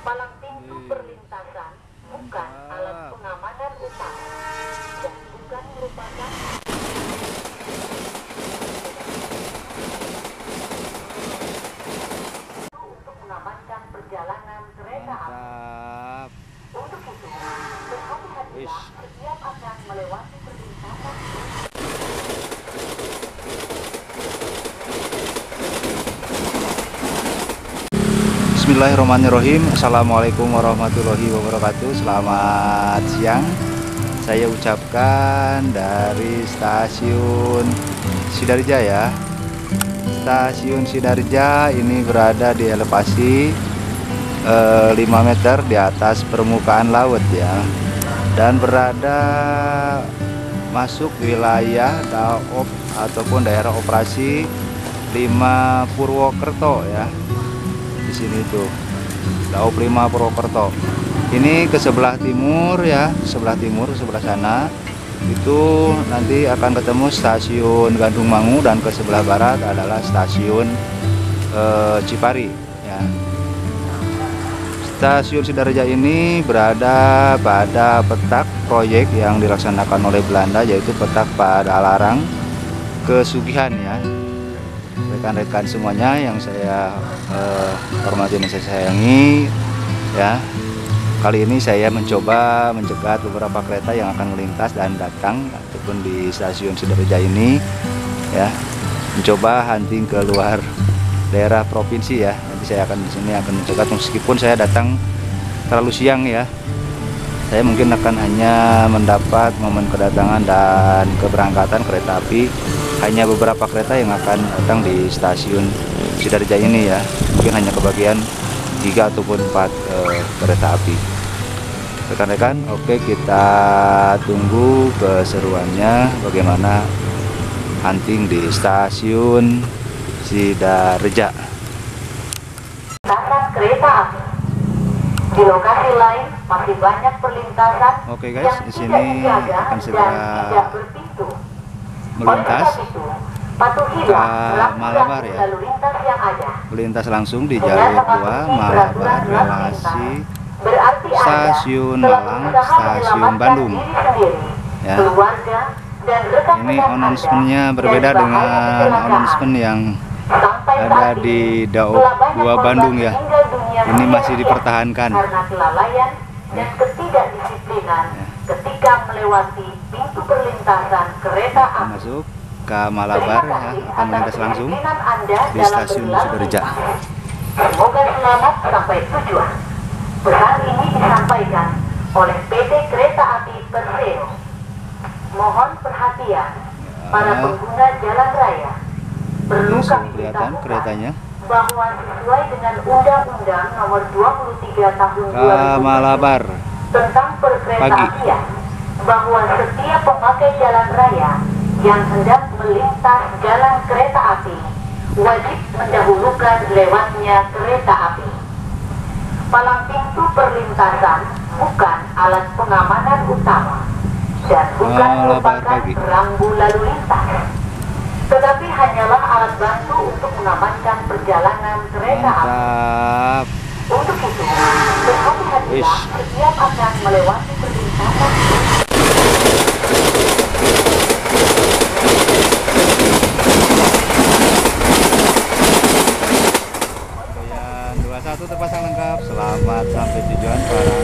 Palang pintu perlintasan bukan alat pengamanan utama dan bukan merupakan untuk mengamankan perjalanan kereta api. Mantap. Untuk itu, berhati-hatilah setiap akan melewati perlintasan. Bismillahirrahmanirrahim. Assalamualaikum warahmatullahi wabarakatuh. Selamat siang. Saya ucapkan dari stasiun Sidarja ya. Stasiun Sidarja ini berada di elevasi 5 meter di atas permukaan laut ya. Dan berada masuk wilayah Daop ataupun daerah operasi 5 Purwokerto ya. Di sini tuh Daop 5 Purwokerto. Ini ke sebelah timur ya, sebelah timur sebelah sana itu nanti akan ketemu stasiun Gandung Mangu, dan ke sebelah barat adalah stasiun Cipari ya. Stasiun Sidarja ini berada pada petak proyek yang dilaksanakan oleh Belanda, yaitu petak Padalarang Kesugihan ya. Rekan-rekan semuanya yang saya hormati dan saya sayangi ya, kali ini saya mencoba mencegat beberapa kereta yang akan melintas dan datang ataupun di stasiun Sidarja ini ya, mencoba hunting ke luar daerah provinsi ya. Nanti saya akan di sini akan mencegat, meskipun saya datang terlalu siang ya. Saya mungkin akan hanya mendapat momen kedatangan dan keberangkatan kereta api hanya beberapa kereta yang akan datang di stasiun Sidarja ini ya. Mungkin hanya kebagian 3 ataupun 4 kereta api. Rekan-rekan, oke, kita tunggu keseruannya bagaimana hunting di stasiun Sidarja. Lintasan kereta api. Di lokasi lain masih banyak perlintasan Oke guys, di sini akan segera melintas ke Malabar ya. Melintas langsung di jalur 2 Malabar relasi stasiun Malang, stasiun Bandung ya. Ini announcementnya berbeda dengan announcement yang ada di Daop 2 Bandung ya. Ini masih dipertahankan karena kelalaian dan ketidakdisiplinan ketika melewati pintu perlintasan kereta api. Masuk ke Malabar ya, akan melintas langsung di stasiun Sidarja. Semoga selamat sampai tujuan. Pesan ini disampaikan oleh PT Kereta Api Persero. Mohon perhatian para pengguna jalan raya. Perlu Ini kami kelihatan beritahukan keretanya bahwa sesuai dengan Undang-Undang Nomor 23 Tahun ke Malabar tentang perkeretaapian, bahwa setiap pemakai jalan raya yang hendak melintas jalan kereta api wajib mendahulukan lewatnya kereta api. Palang pintu perlintasan bukan alat pengamanan utama dan bukan merupakan rambu lalu lintas, tetapi hanyalah alat bantu untuk mengamankan perjalanan kereta api. Mantap. Untuk itu, berhati-hatilah setiap akan melewati perlintasan. Goyang 21 terpasang lengkap. Selamat sampai tujuan para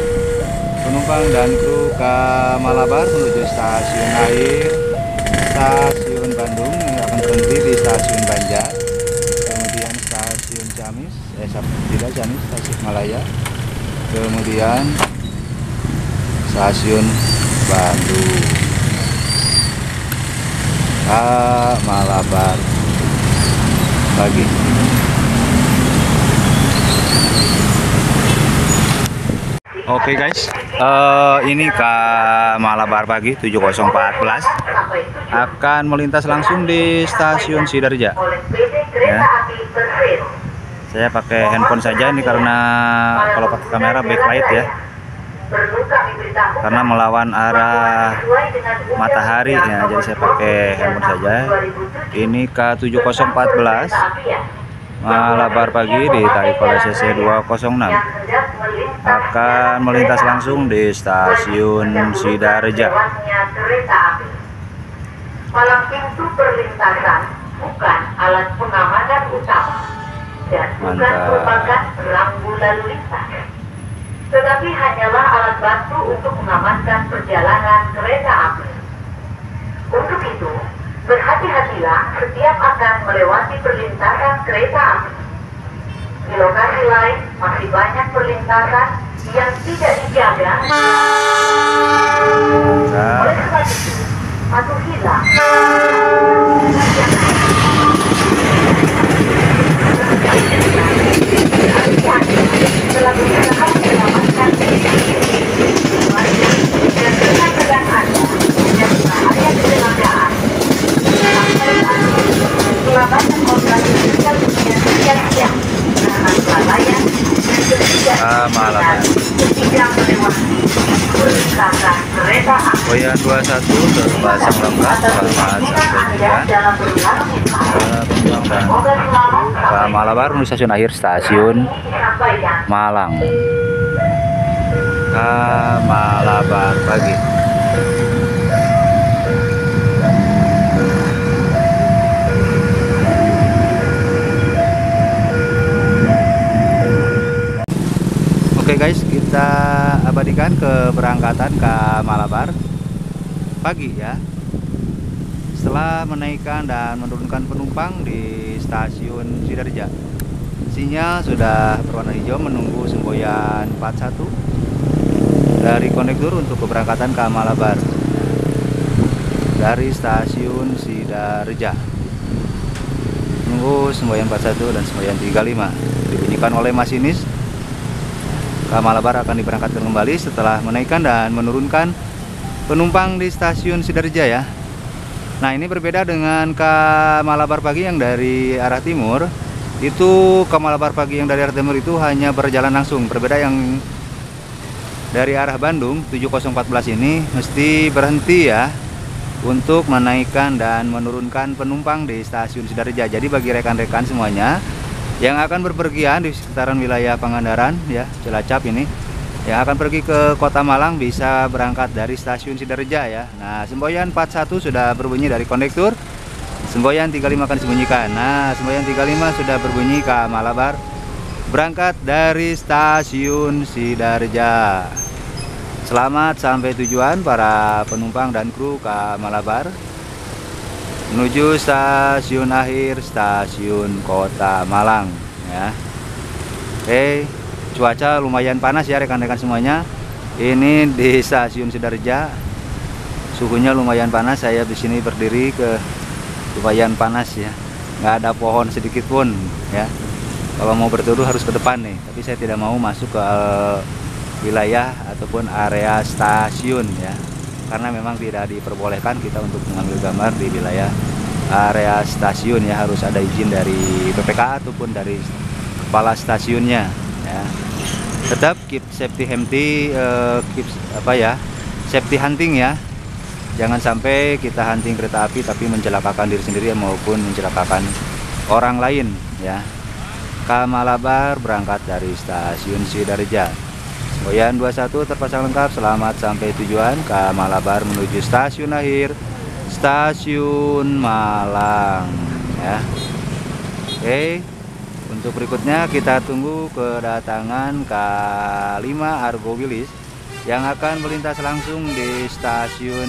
penumpang dan kru ke Malabar menuju stasiun akhir stasiun Bandung yang akan berhenti di stasiun Banjar, kemudian stasiun Ciamis, tidak Ciamis, stasiun Malaya, kemudian stasiun Bandung ke Malabar pagi. Oke guys, ini ke Malabar pagi 7014 akan melintas langsung di stasiun Sidarja ya. Saya pakai handphone saja ini karena kalau pakai kamera backlight ya, karena melawan arah matahari ya, jadi saya pakai handphone saja. Ini K7014 Malabar Pagi ditarik oleh CC 206 akan melintas langsung di stasiun Sidareja. Palang pintu perlintasan bukan alat pengamanan utama dan bukan merupakan rambu lalu lintas, tetapi hanyalah alat bantu untuk mengamankan perjalanan kereta api. Untuk itu, berhati-hatilah setiap akan melewati perlintasan kereta api. Di lokasi lain masih banyak perlintasan yang tidak dijaga. Oleh sebab itu, patuhilah. Telah berusaha menyelamatkan dan rekan-rekan Anda dari bahaya kecelakaan. Telah banyak korban meninggal dunia setiap jam karena kelalaian dan ketidakjelasan ketika melewati perlintasan kereta api. Poyan 21 terpasang lengkap selamat sampai tujuan. Malabar menuju stasiun akhir stasiun Malang. Malabar Pagi. Oke guys, kita abadikan keberangkatan ke Malabar Pagi ya. Setelah menaikkan dan menurunkan penumpang di stasiun Sidareja, sinyal sudah berwarna hijau menunggu semboyan 41 dari kondektur untuk keberangkatan ke Malabar dari stasiun Sidareja. Menunggu semboyan 41 dan semboyan 35 dibunyikan oleh masinis. Ke Malabar akan diberangkatkan kembali setelah menaikkan dan menurunkan penumpang di stasiun Sidareja ya. Nah, ini berbeda dengan ke Malabar Pagi yang dari arah timur. Itu ke Malabar Pagi yang dari arah timur itu hanya berjalan langsung. Berbeda yang dari arah Bandung 7014 ini mesti berhenti ya untuk menaikkan dan menurunkan penumpang di stasiun Sidareja. Jadi bagi rekan-rekan semuanya yang akan berpergian di sekitaran wilayah Pangandaran ya, Cilacap ini, yang akan pergi ke Kota Malang bisa berangkat dari stasiun Sidareja ya. Nah, semboyan 41 sudah berbunyi dari kondektur. Semboyan 35 akan disembunyikan. Nah, semboyan 35 sudah berbunyi ke Malabar. Berangkat dari stasiun Sidareja. Selamat sampai tujuan para penumpang dan kru ke Malabar. Menuju stasiun akhir stasiun Kota Malang ya. Oke. Cuaca lumayan panas ya rekan-rekan semuanya. Ini di stasiun Sidareja. Suhunya lumayan panas. Saya di sini berdiri ke lumayan panas ya. Nggak ada pohon sedikit pun ya. Kalau mau berteduh harus ke depan nih. Tapi saya tidak mau masuk ke wilayah ataupun area stasiun ya. Karena memang tidak diperbolehkan kita untuk mengambil gambar di wilayah area stasiun ya. Harus ada izin dari PPK ataupun dari kepala stasiunnya ya. Tetap keep safety safety hunting ya. Jangan sampai kita hunting kereta api tapi mencelakakan diri sendiri maupun mencelakakan orang lain ya. Ke Malabar berangkat dari stasiun Sidareja. Semboyan 21 terpasang lengkap, selamat sampai tujuan. Ke Malabar menuju stasiun akhir stasiun Malang ya. Oke. Untuk berikutnya kita tunggu kedatangan K5 Argo Wilis yang akan melintas langsung di stasiun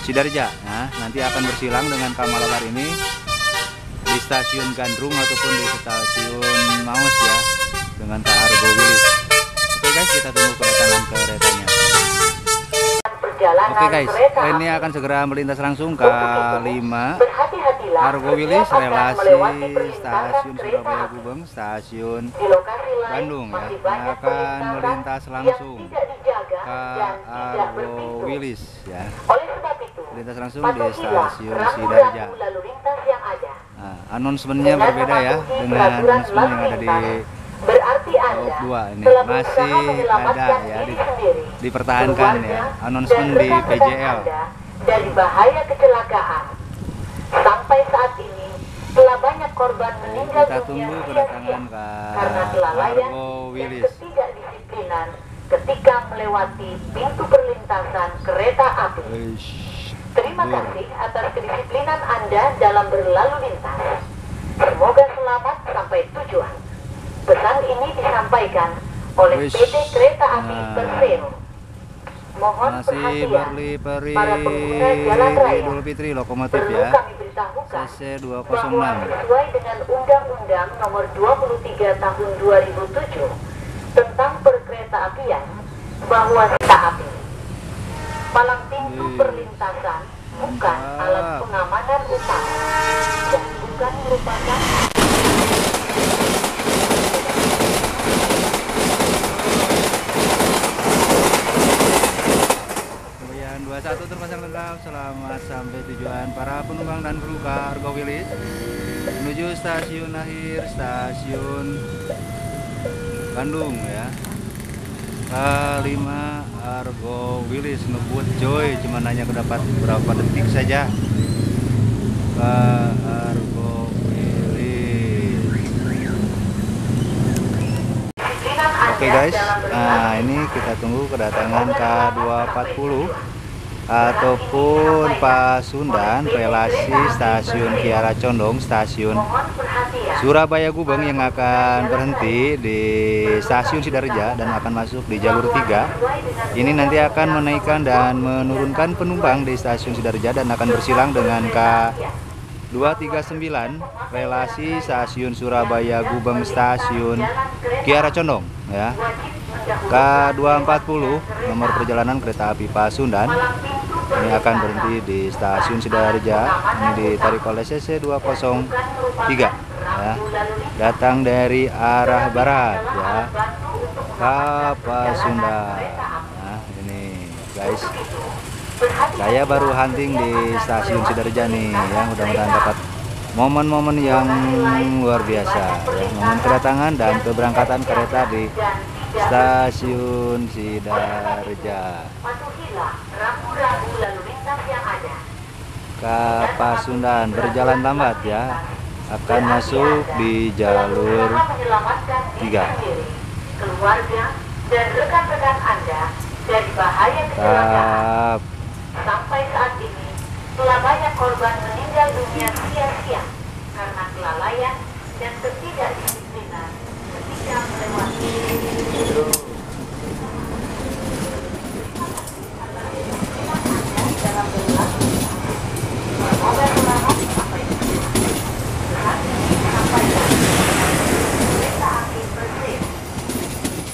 Sidareja. Nah, nanti akan bersilang dengan K Malabar ini di stasiun Gandrung ataupun di stasiun Maus ya dengan K Argo Wilis. Oke guys, kita tunggu kedatangan keretanya. Oke guys, ini akan segera melintas langsung K5 Argo Wilis relasi stasiun Surabaya Gubeng, stasiun Bandung ya. Ini akan melintas langsung ke Argo Wilis ya. Melintas langsung di stasiun Sidareja. Nah, announcementnya berbeda ya dengan announcement yang ada di dua ini masih ada ya dipertahankan ya announcement di PJL dari bahaya kecelakaan. Sampai saat ini telah banyak korban meninggal Kita dunia tunggu sia-sia kedatangan karena kelalaian Argo dan Wilis. ketidakdisiplinan ketika melewati pintu perlintasan kereta api. Terima kasih atas kedisiplinan Anda dalam berlalu lintas. Semoga selamat sampai tujuan. Pesan ini disampaikan oleh PT Kereta Api Persero. Mohon Masih perhatian para pengguna jalan raya. Idul Fitri lokomotif Perlu ya. kami beritahukan CC bahwa 206. sesuai dengan Undang-Undang Nomor 23 Tahun 2007 tentang perkeretaapian, bahwa kereta api palang pintu perlintasan bukan alat pengamanan utama dan bukan merupakan Kemudian 21 terpasang lengkap. Selamat sampai tujuan para penumpang dan kru Argo Wilis menuju stasiun akhir stasiun Bandung ya. K5 Argo Wilis ngebut coy, cuman hanya kedapat berapa detik saja. K Argo Wilis. Oke guys, nah ini kita tunggu kedatangan K240 ataupun Pasundan relasi stasiun Kiara Condong, stasiun Surabaya Gubeng yang akan berhenti di stasiun Sidareja dan akan masuk di jalur 3. Ini nanti akan menaikkan dan menurunkan penumpang di stasiun Sidareja dan akan bersilang dengan K239 relasi stasiun Surabaya Gubeng, stasiun Kiara Condong ya. K240 nomor perjalanan kereta api Pasundan ini akan berhenti di stasiun Sidareja. Ini ditarik oleh CC 203 ya, datang dari arah barat ya, ke Pasundan. Nah ini guys, saya baru hunting di stasiun Sidareja nih ya, mudah-mudahan dapat momen-momen yang luar biasa ya, momen kedatangan dan keberangkatan kereta di stasiun Sidareja. Ke Pasundan berjalan lambat ya, akan masuk di jalur 3. Keluarga dan rekan-rekan Anda dari bahaya kecelakaan. Sampai saat ini telah banyak korban meninggal dunia sia-sia karena kelalaian dan ketidakdisiplinan ketika melewati dalam berlalu. Semoga selamat sampai kereta api Persero.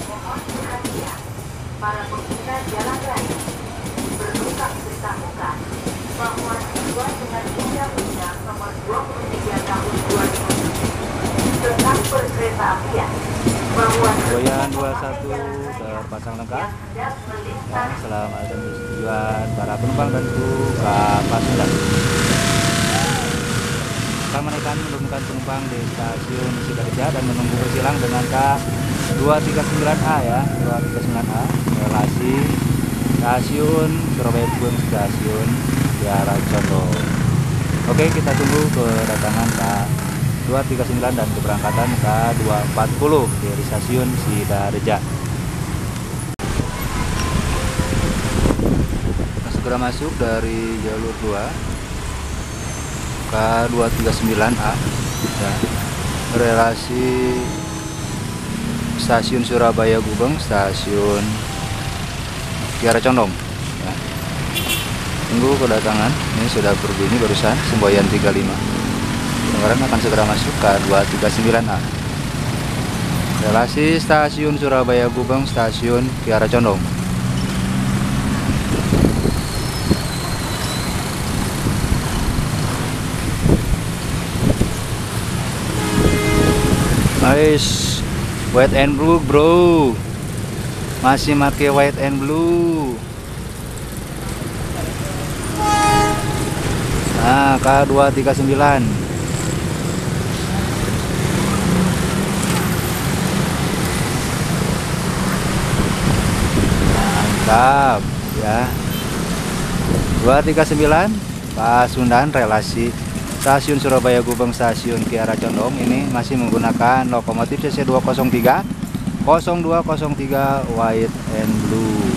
Mohon perhatian para pengguna jalan raya. Perlu kami beritahukan bahwa sesuai dengan Undang-Undang Nomor 23 Tahun 2007 tentang perkeretaapian, bahwa Goyang 21 terpasang lengkap. Dan selamat tujuan para penumpang dan kru ke Pasundan. Akan menaikkan menurunkan penumpang di stasiun Sidareja dan menunggu bersilang dengan K239A ya, 239A relasi stasiun Surabaya Gubeng, stasiun Kiara Condong. Oke, kita tunggu kedatangan K239 dan keberangkatan K240 dari stasiun Sidareja. Kita segera masuk dari jalur 2 K239A ya, relasi stasiun Surabaya Gubeng, stasiun Kiara Condong ya. Tunggu kedatangan, ini sudah berbunyi barusan semboyan 35. Sekarang akan segera masuk K239A relasi stasiun Surabaya Gubeng, stasiun Kiara Condong. Guys, white and blue bro, masih pakai white and blue. Nah, K239 mantap ya. 239 Pasundan relasi Stasiun Surabaya Gubeng, Stasiun Kiara Condong ini masih menggunakan lokomotif CC 203 0203 white and blue.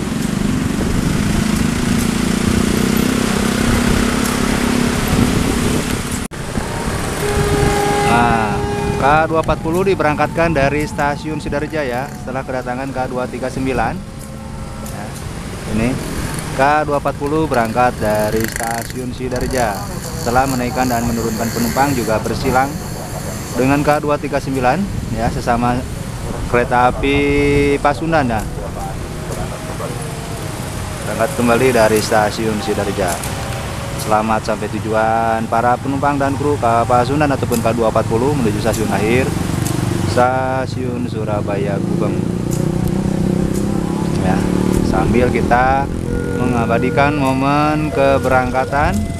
Nah, K240 diberangkatkan dari Stasiun Sidarja ya, setelah kedatangan K239. Ya, ini K240 berangkat dari Stasiun Sidarja. Setelah menaikkan dan menurunkan penumpang juga bersilang dengan K239 ya, sesama kereta api Pasundan ya. Berangkat kembali dari Stasiun Sidarja. Selamat sampai tujuan para penumpang dan kru Pasundan ataupun K240 menuju stasiun akhir Stasiun Surabaya Gubeng. Ya, sambil kita mengabadikan momen keberangkatan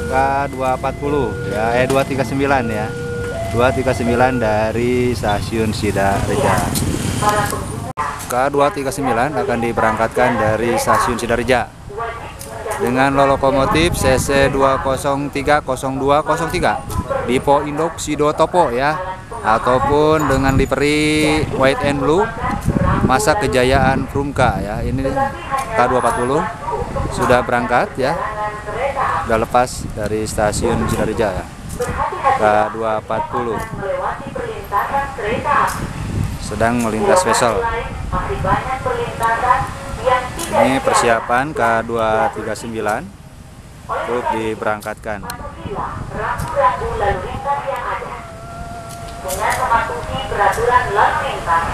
K240 ya, 239 ya. 239 dari Stasiun Sidarja. K239 akan diberangkatkan dari Stasiun Sidarja dengan lokomotif CC 2030203 Dipo Induk Sido Topo ya, ataupun dengan livery white and blue masa kejayaan Prumka ya. Ini K240 sudah berangkat ya, sudah lepas dari Stasiun Sidarja ya. K240 sedang melintas vessel. Ini persiapan K239 untuk diberangkatkan. Dengan mematuhi peraturan lalu lintas,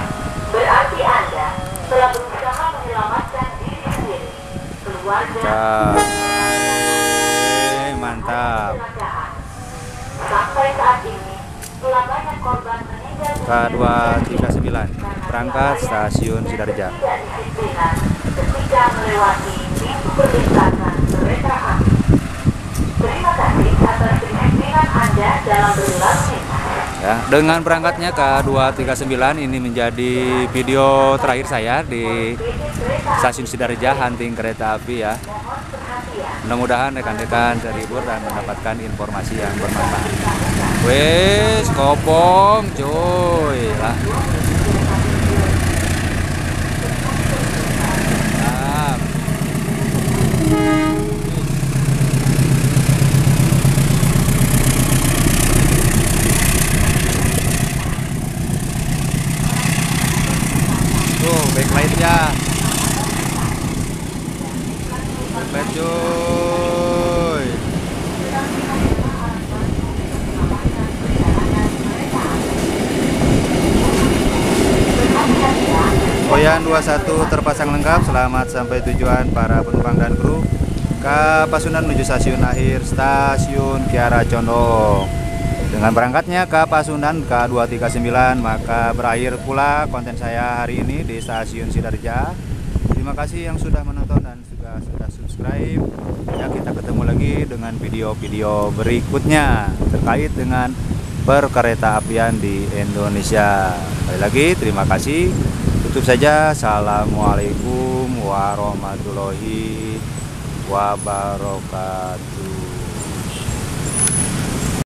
berarti Anda telah berusaha menyelamatkan diri sendiri, keluarga, mantap. Sampai saat ini, telah banyak korban meninggal K239 berangkat Stasiun Sidarja. ketika melewati pintu perlintasan kereta api. Terima kasih atas kedisiplinan Anda dalam berlalu lintas. Ya, dengan berangkatnya K239 ini menjadi video terakhir saya di Stasiun Sidarja hunting kereta api ya. Mudah-mudahan rekan-rekan terhibur dan mendapatkan informasi yang bermanfaat. Wes, kopong cuy lah. Tuh, backlight-nya. Backlight cuy. Koyan 21 terpasang lengkap. Selamat sampai tujuan para penumpang dan kru. Pasundan menuju stasiun akhir Stasiun Kiara Condong. Dengan berangkatnya Pasundan K239, maka berakhir pula konten saya hari ini di Stasiun Sidarja. Terima kasih yang sudah menonton dan juga sudah subscribe. Ya, kita ketemu lagi dengan video-video berikutnya terkait dengan perkereta apian di Indonesia. Sekali lagi terima kasih. Tutup saja. Assalamualaikum warahmatullahi wabarakatuh.